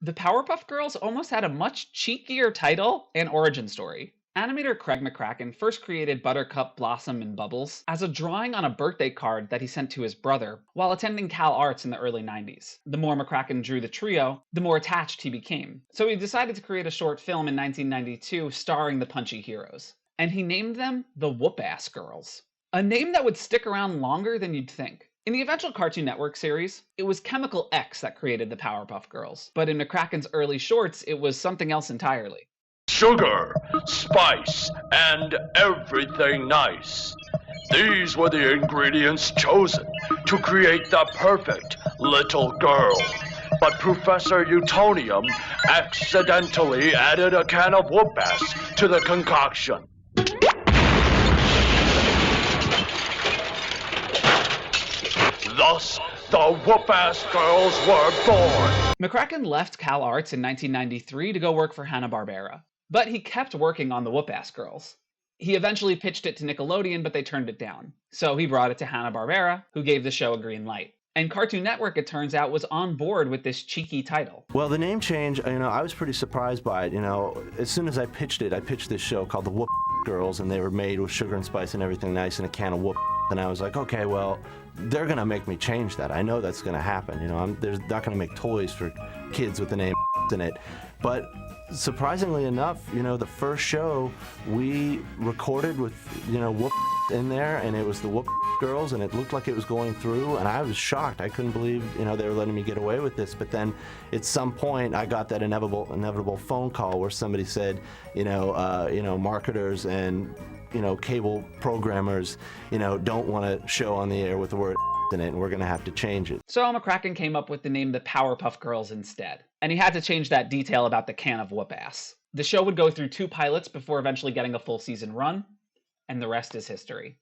The Powerpuff Girls almost had a much cheekier title and origin story. Animator Craig McCracken first created Buttercup, Blossom, and Bubbles as a drawing on a birthday card that he sent to his brother while attending Cal Arts in the early 90s. The more McCracken drew the trio, the more attached he became. So he decided to create a short film in 1992 starring the punchy heroes. And he named them the Whoop-Ass Girls. A name that would stick around longer than you'd think. In the eventual Cartoon Network series, it was Chemical X that created the Powerpuff Girls, but in McCracken's early shorts, it was something else entirely. Sugar, spice, and everything nice. These were the ingredients chosen to create the perfect little girl. But Professor Utonium accidentally added a can of whoop-ass to the concoction. Thus, the Whoop-Ass Girls were born. McCracken left Cal Arts in 1993 to go work for Hanna-Barbera, but he kept working on the Whoop-Ass Girls. He eventually pitched it to Nickelodeon, but they turned it down. So he brought it to Hanna-Barbera, who gave the show a green light. And Cartoon Network, it turns out, was on board with this cheeky title. Well, the name change, I was pretty surprised by it. As soon as I pitched this show called the Whoop Girls, and they were made with sugar and spice and everything nice in a can of whoop. And I was like, okay, well, they're going to make me change that. I know that's going to happen. They're not going to make toys for kids with the name in it. But surprisingly enough, the first show we recorded with, whoop in there, and it was the Whoop Girls, and it looked like it was going through, and I was shocked. I couldn't believe, they were letting me get away with this. But then at some point, I got that inevitable phone call where somebody said, marketers and cable programmers, don't want to show on the air with the word in it, and we're going to have to change it. So McCracken came up with the name the Powerpuff Girls instead, and he had to change that detail about the can of whoop-ass. The show would go through 2 pilots before eventually getting a full season run, and the rest is history.